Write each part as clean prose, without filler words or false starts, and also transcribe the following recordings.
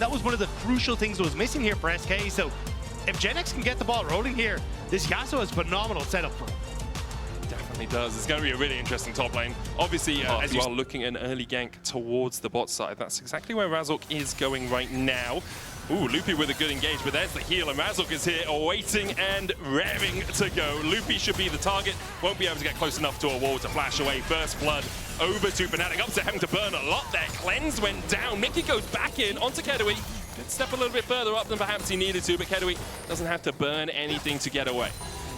that was one of the crucial things that was missing here for SK. So if Gen X can get the ball rolling here, this Yasuo is phenomenal setup for him. Definitely does. It's going to be a really interesting top lane. Obviously, as you are looking an early gank towards the bot side, that's exactly where Razork is going right now. Ooh, Loopy with a good engage, but there's the heal, and Razork is here waiting and raring to go. Loopy should be the target, won't be able to get close enough to a wall to flash away. First blood over to Fnatic, up to having to burn a lot there. Cleanse went down, Mickey goes back in onto Kedui. Could step a little bit further up than perhaps he needed to, but Kedui doesn't have to burn anything to get away.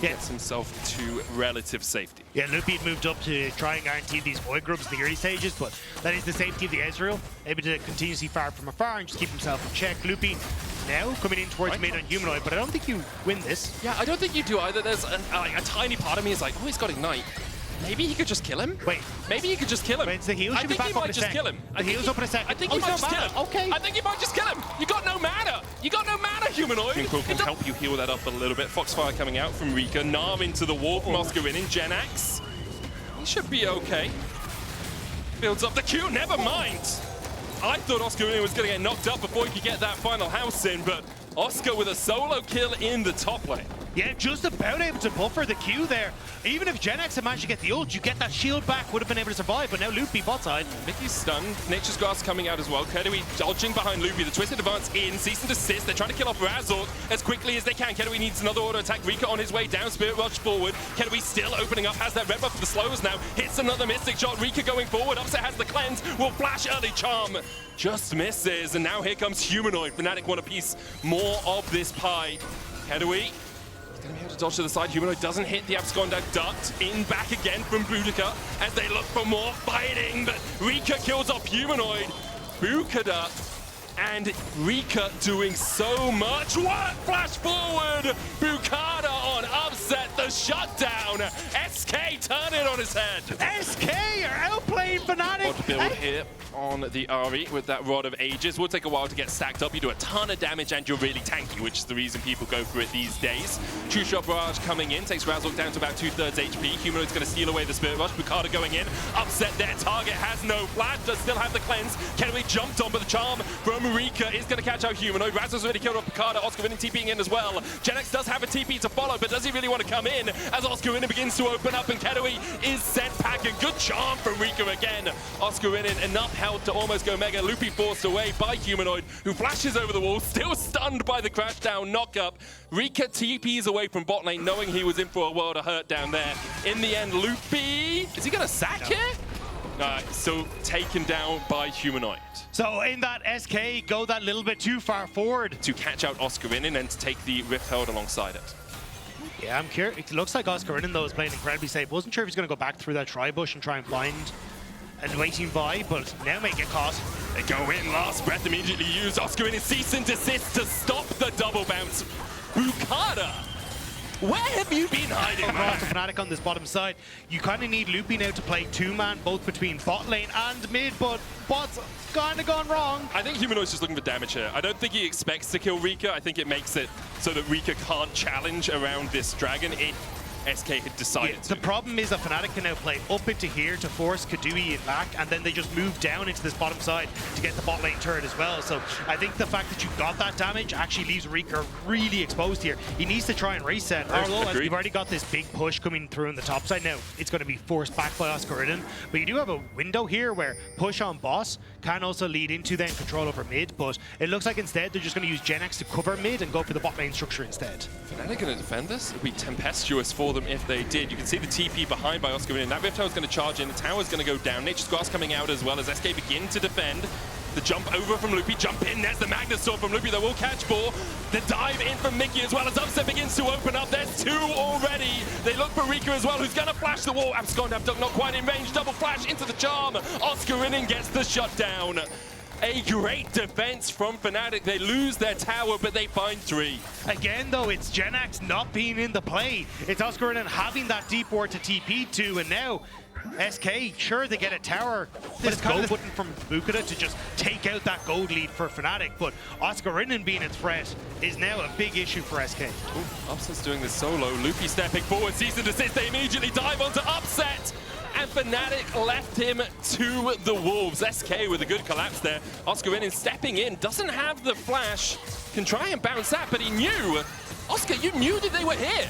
Gets himself to relative safety. Yeah, Loopy had moved up to try and guarantee these void grubs in the early stages, but that is the safety of the Ezreal, able to continuously fire from afar and just keep himself in check. Loopy now coming in towards mid on Humanoid, but I don't think you win this. Yeah, I don't think you do either. There's a tiny part of me is like, oh, he's got Ignite. Maybe he could just kill him? Wait. Maybe he could just kill him. Wait, the heal should be back up in a sec. Kill him. The heal's up in a sec. I think he might just kill him. Okay. I think he might just kill him. You got no mana. You got no mana, Humanoid. Twinkle can help you heal that up a little bit. Foxfire coming out from Rika. Narm into the wall from Oscarinin. Jenax. He should be okay. Builds up the Q. Never mind. I thought Oscarinin was going to get knocked up before he could get that final house in, but Oscar with a solo kill in the top lane. Yeah, just about able to buffer the Q there. Even if Gen X had managed to get the ult, you get that shield back, would have been able to survive, but now Loopy bot side. Mickey's stunned. Nature's Grass coming out as well. Kedui dodging behind Loopy. The twisted advance in. Cease and desist. They're trying to kill off Razork as quickly as they can. Kedui needs another auto attack. Rika on his way down. Spirit Rush forward. Kedui still opening up. Has that red buff for the slows now. Hits another Mystic Shot. Rika going forward. Upset has the cleanse. Will flash early charm. Just misses. And now here comes Humanoid. Fnatic want a piece more of this pie. Kedui going to be able to dodge to the side. Humanoid doesn't hit the Absconda. Ducked in back again from Boudica as they look for more fighting, but Rika kills off Humanoid. Bukada and Rika doing so much work. Flash forward. Bukada on upset. The shutdown. SK turn it on his head. SK are outplaying Fnatic. Odd build here on the RE with that Rod of Ages. Will take a while to get stacked up. You do a ton of damage and you're really tanky, which is the reason people go for it these days. True Shot Barrage coming in, takes Razork down to about 2/3 HP. Humanoid's going to steal away the Spirit Rush. Bukada going in, upset there. Target has no flash, does still have the cleanse. Kedui jumped on, but the charm from Rika is going to catch out Humanoid. Razork's already killed off Bukada. Oscarinin TPing in as well. Gen X does have a TP to follow, but does he really want to come in as Oscarinin begins to open up and Kedui is sent packing. Good charm from Rika again. Oscarinin enough health to almost go mega. Loopy forced away by Humanoid, who flashes over the wall, still stunned by the crash down knock-up. Rika TPs away from bot lane, knowing he was in for a world of hurt down there. In the end, Loopy, is he going to sack here? So taken down by Humanoid. So in that SK, go that little bit too far forward. To catch out Oscarinin and to take the Rift Herald alongside it. Yeah, I'm curious. It looks like Oscarinin, though, is playing incredibly safe. Wasn't sure if he's going to go back through that tri-bush and try and find a waiting buy, but now may get caught. They go in, last breath immediately used. Oscarinin cease and desist to stop the double bounce. Bukada, where have you been hiding, man? Fnatic on this bottom side. You kind of need Loopy now to play two-man, both between bot lane and mid, but bot's kind of gone wrong. I think Humanoid's just looking for damage here. I don't think he expects to kill Rika. I think it makes it so that Rika can't challenge around this dragon. SK had decided to. The problem is that Fnatic can now play up into here to force Kedui back, and then they just move down into this bottom side to get the bot lane turret as well. So I think the fact that you got that damage actually leaves Rika really exposed here. He needs to try and reset. Although you've already got this big push coming through on the top side now, it's going to be forced back by Oscarinin. But you do have a window here where push on boss can also lead into then control over mid, but it looks like instead they're just going to use Gen X to cover mid and go for the bot lane structure instead. Fnatic going to defend this? It would be tempestuous for them if they did. You can see the TP behind by Oscarinin. That Rift Tower is going to charge in. The tower is going to go down. Nature's Grass coming out as well as SK begin to defend. The jump over from Loopy, jump in, there's the Magnus Sword from Loopy that will catch ball. The dive in from Mickey as well as Upset begins to open up. There's two already. They look for Rika as well, who's going to flash the wall. Absconda not quite in range, double flash into the charm. Oscarinin gets the shutdown. A great defense from Fnatic. They lose their tower, but they find 3. Again, though, it's Gen X not being in the play. It's Oscarinin having that deep ward to TP to, and now SK, sure, they get a tower, but it's go button from Bukada to just take out that gold lead for Fnatic, but Oscarinin being a threat is now a big issue for SK. Upset's doing this solo. Loopy stepping forward, cease and desist. They immediately dive onto Upset. and Fnatic left him to the wolves. SK with a good collapse there. Oscar stepping in, doesn't have the flash, can try and bounce that, but he knew. Oscar, you knew that they were here.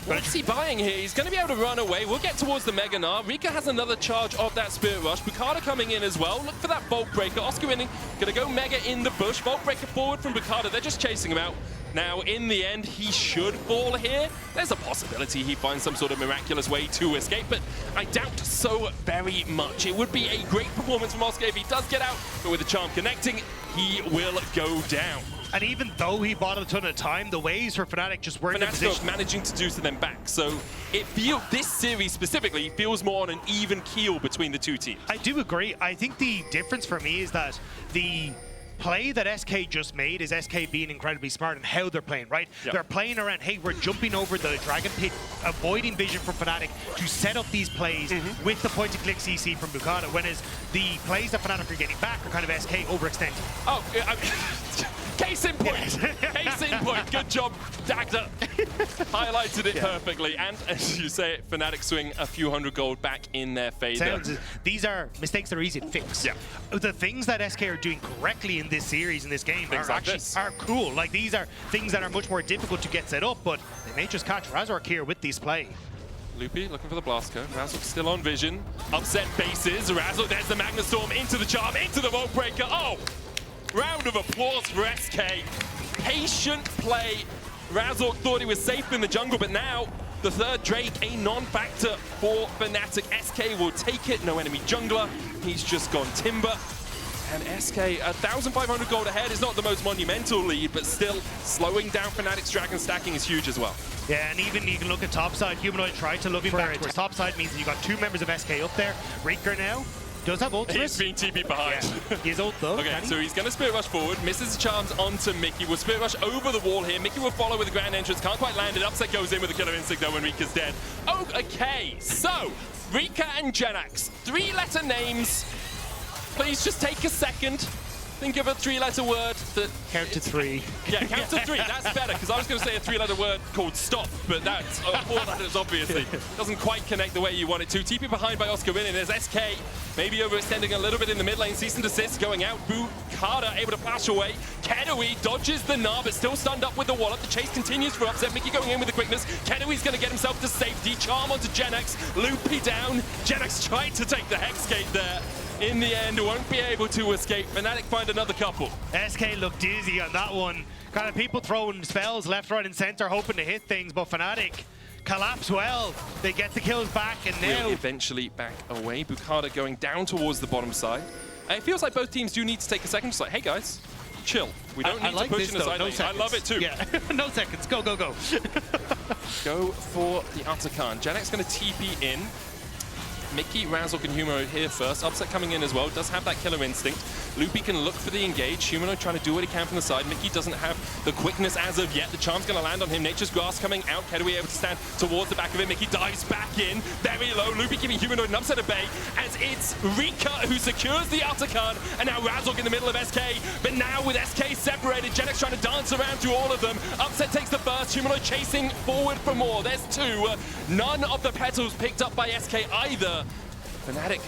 What's he buying here? He's going to be able to run away. We'll get towards the Mega Gnar. Rika has another charge of that Spirit Rush. Bukada coming in as well. Look for that Vault Breaker. Oscar going to go Mega in the bush. Vault Breaker forward from Bukada. They're just chasing him out. Now, in the end, he should fall here. There's a possibility he finds some sort of miraculous way to escape, but I doubt so very much. It would be a great performance from Oscar if he does get out, but with the charm connecting, he will go down. And even though he bought a ton of time, the waves for Fnatic just weren't in position. Managing to do them back. So it feels, this series specifically feels more on an even keel between the two teams. I do agree. I think the difference for me is that the play that SK just made is SK being incredibly smart in how they're playing, right? Yep. They're playing around, hey, we're jumping over the Dragon Pit, avoiding vision from Fnatic to set up these plays with the point-and-click CC from Bukada, whereas the plays that Fnatic are getting back are kind of SK overextending. Oh, case in point. Case in point. Good job, Dagda. Highlighted it perfectly. And as you say, Fnatic swing a few hundred gold back in their favor. These are mistakes that are easy to fix. Yeah. The things that SK are doing correctly in this series, in this game, are cool. Like, these are things that are much more difficult to get set up, but they may just catch Razork here with these play. Loopy looking for the blast code. Razork still on vision. Upset bases. Razork, there's the Magna Storm into the charm, into the Vault Breaker. Oh! Round of applause for SK. Patient play. Razork thought he was safe in the jungle, but now the third Drake, a non-factor for Fnatic. SK will take it. No enemy jungler. He's just gone Timber. And SK, 1,500 gold ahead is not the most monumental lead, but still slowing down Fnatic's dragon stacking is huge as well. Yeah, and even you can look at topside. Humanoid tried to look for it. Topside means that you got two members of SK up there. Reeker now does have ultimate. He's being TP behind. Yeah. He's ult though. Okay, so he's going to Spirit Rush forward, misses the charms onto Mickey. Will Spirit Rush over the wall here. Mickey will follow with the Grand Entrance. Can't quite land it. Upset goes in with the Killer Instinct though when Rika's dead. Oh, okay. So, Rika and Jenax. Three-letter names. Please just take a second. Think of a three-letter word that... Count to three. Yeah, count to three. That's better, because I was going to say a three-letter word called stop, but that's four letters, obviously. Doesn't quite connect the way you want it to. TP behind by Oscar Winning. There's SK, maybe overextending a little bit in the mid lane. Cease and desist going out. Bukada able to flash away. Kedoui dodges the Gnar, but still stunned up with the wallop. The chase continues for Upset. Mickey going in with the quickness. Kedoui's going to get himself to safety. Charm onto Jenax. Loopy down. Jenax tried to take the Hex Gate there. In the end, won't be able to escape. Fnatic find another couple. SK looked dizzy on that one. Kind of people throwing spells left, right, and center, hoping to hit things, but Fnatic collapse well. They get the kills back, and now... We'll eventually back away. Bukada going down towards the bottom side. It feels like both teams do need to take a second. Just like, hey guys, chill. We don't need to push in the side lane. I love it too. Yeah, no seconds. Go, go, go. Go for the Atakan. Janek's going to TP in. Mickey, Razork, and Humanoid here first. Upset coming in as well. Does have that killer instinct. Loopy can look for the engage. Humanoid trying to do what he can from the side. Mickey doesn't have the quickness as of yet. The charm's going to land on him. Nature's Grass coming out. Kedoui able to stand towards the back of it. Mickey dives back in. Very low. Loopy giving Humanoid an upset at bay as it's Rika who secures the Atakan. And now Razork in the middle of SK. But now with SK separated, Jenax trying to dance around through all of them. Upset takes the burst. Humanoid chasing forward for more. There's two. None of the petals picked up by SK either. Fnatic,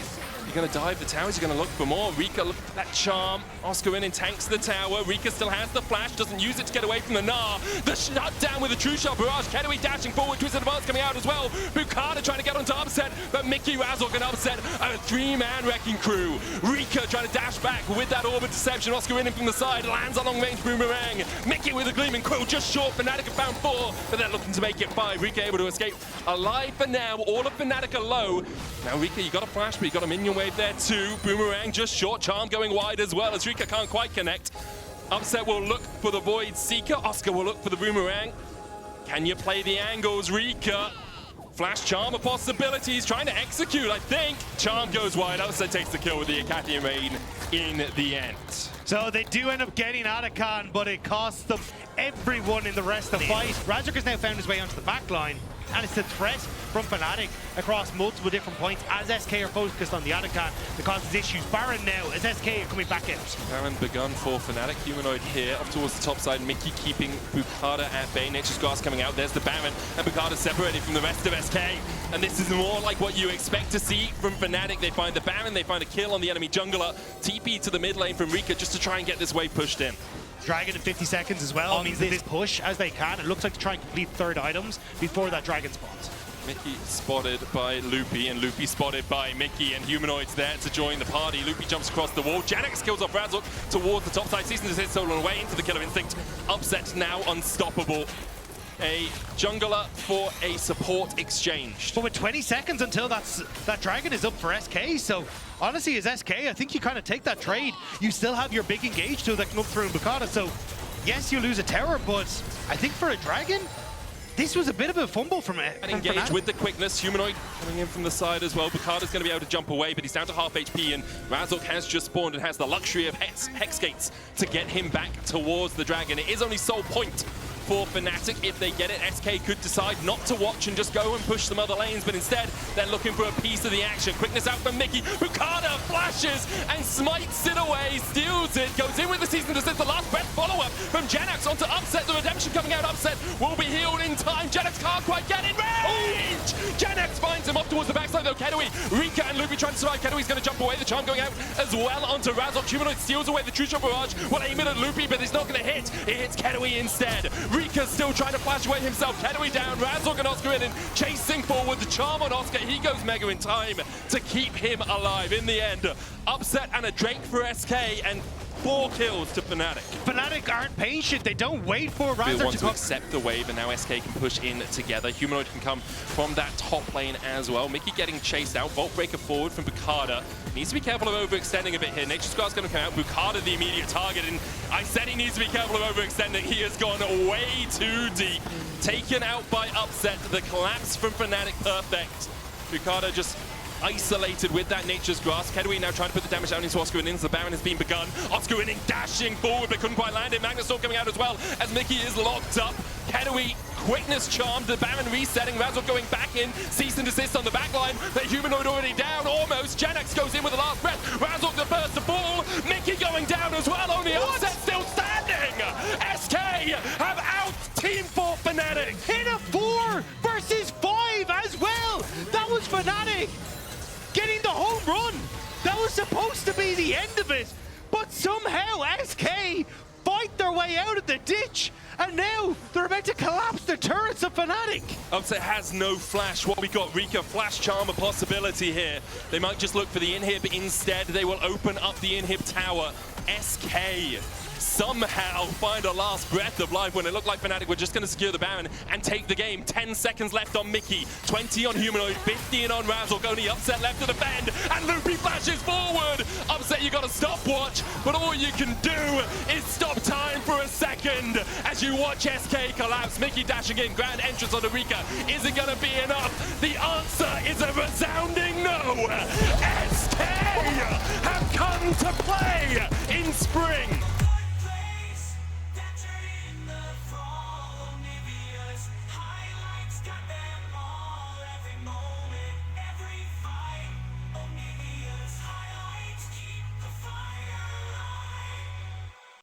you're going to dive the towers, you're going to look for more. Rika, look for that charm. Oscar in and tanks the tower. Rika still has the flash, doesn't use it to get away from the Gnar. The shutdown with a true shot barrage. Kedoui dashing forward, Twisted Advance coming out as well. Bukada trying to get onto Upset, but Mickey, Razork, and Upset are a three-man wrecking crew. Rika trying to dash back with that Orbit Deception. Oscar in from the side, lands a long-range boomerang. Mickey with a Gleaming Quill, just short. Fnatic have found four, but they're looking to make it five. Rika able to escape alive for now. All of Fnatic are low. Now Rika, you got a flash, but you got a minion wave there too. Boomerang just short, charm going wide as well as Rika can't quite connect. Upset will look for the Void Seeker. Oscar will look for the Boomerang. Can you play the angles, Rika? Flash charm a possibility. He's trying to execute, I think. Charm goes wide. Upset takes the kill with the Academy Main in the end. So they do end up getting Atakan, but it costs them everyone in the rest of the fight. Razork has now found his way onto the back line. and it's a threat from Fnatic across multiple different points as SK are focused on the Anakan that causes issues. Baron now as SK are coming back out. Baron begun for Fnatic. Humanoid here up towards the top side. Mickey keeping Bukada at bay. Nature's Grass coming out. There's the Baron, and Bukada separated from the rest of SK. And this is more like what you expect to see from Fnatic. They find the Baron, they find a kill on the enemy jungler. TP to the mid lane from Rika just to try and get this wave pushed in. Dragon in 50 seconds as well means that this push as they can. It looks like to try and complete third items before that Dragon spawns. Mickey spotted by Loopy, and Loopy spotted by Mickey, and Humanoid's there to join the party. Loopy jumps across the wall. Janex kills off Razork towards the top side. Cease and desist solo away into the Killer Instinct. Upset now unstoppable. A jungler for a support exchange. But with 20 seconds until that Dragon is up for SK, so honestly as SK, I think you kind of take that trade. You still have your big engage tool that can up through in Bukada, so yes, you lose a tower, but I think for a Dragon, this was a bit of a fumble from it. And engage with the quickness. Humanoid coming in from the side as well. Bukada's going to be able to jump away, but he's down to half HP, and Razork has just spawned and has the luxury of Hex Gates to get him back towards the Dragon. It is only sole point for Fnatic. If they get it, SK could decide not to watch and just go and push some other lanes, but instead they're looking for a piece of the action. Quickness out from Mickey. Bukada flashes and smites it away, steals it, goes in with the season desist. The last breath follow-up from Janex onto Upset. The redemption coming out. Upset will be healed in time. Janex can't quite get in range. Janex finds him off towards the backside though. Kedui, Rika and Luby trying to survive. Kedui's going to jump away. The charm going out as well onto Razork. Humanoid steals away the True Shot Barrage. Will aim it at Loopy, but it's not going to hit. It hits Kedui instead. Rika's still trying to flash away himself. Kedui down. Razork and Oscar in and chasing forward. The charm on Oscar. He goes mega in time to keep him alive. In the end, Upset and a Drake for SK and 4 kills to Fnatic. Fnatic aren't patient. They don't wait for Razork want to accept the wave, and now SK can push in together. Humanoid can come from that top lane as well. Mickey getting chased out. Vault Breaker forward from Bukada. Needs to be careful of overextending a bit here. Nature's Guard's going to come out. Bukada the immediate target, and I said he needs to be careful of overextending. He has gone way too deep. Taken out by Upset. The collapse from Fnatic, perfect. Bukada just isolated with that Nature's Grasp. Kedui now trying to put the damage down into Oscar Winning. The Baron has been begun. Oscar Winning dashing forward but couldn't quite land it. Magnus Storm coming out as well as Mickey is locked up. Kedui quickness charmed. The Baron resetting. Razork going back in. Cease and desist on the back line. The Humanoid already down almost. Janex goes in with the last breath. Razork the first to fall. Mickey going down as well. Only Upset still standing. SK have out Team 4 Fnatic. In a 4 versus 5 as well. That was Fnatic getting the home run. That was supposed to be the end of it. But somehow SK fight their way out of the ditch. And now they're about to collapse the turrets of Fnatic. Upset has no flash. What we got, Rika, flash charm a possibility here. They might just look for the inhib. Instead, they will open up the inhib tower. SK somehow find a last breath of life when it looked like Fnatic were just going to secure the Baron and take the game. 10 seconds left on Mickey, 20 on Humanoid, 15 on Razork. Only Upset left to defend, and Loopy flashes forward. Upset, you got a stopwatch, but all you can do is stop time for a second as you watch SK collapse. Mickey dashing in, grand entrance on Rika. Is it going to be enough? The answer is a resounding no.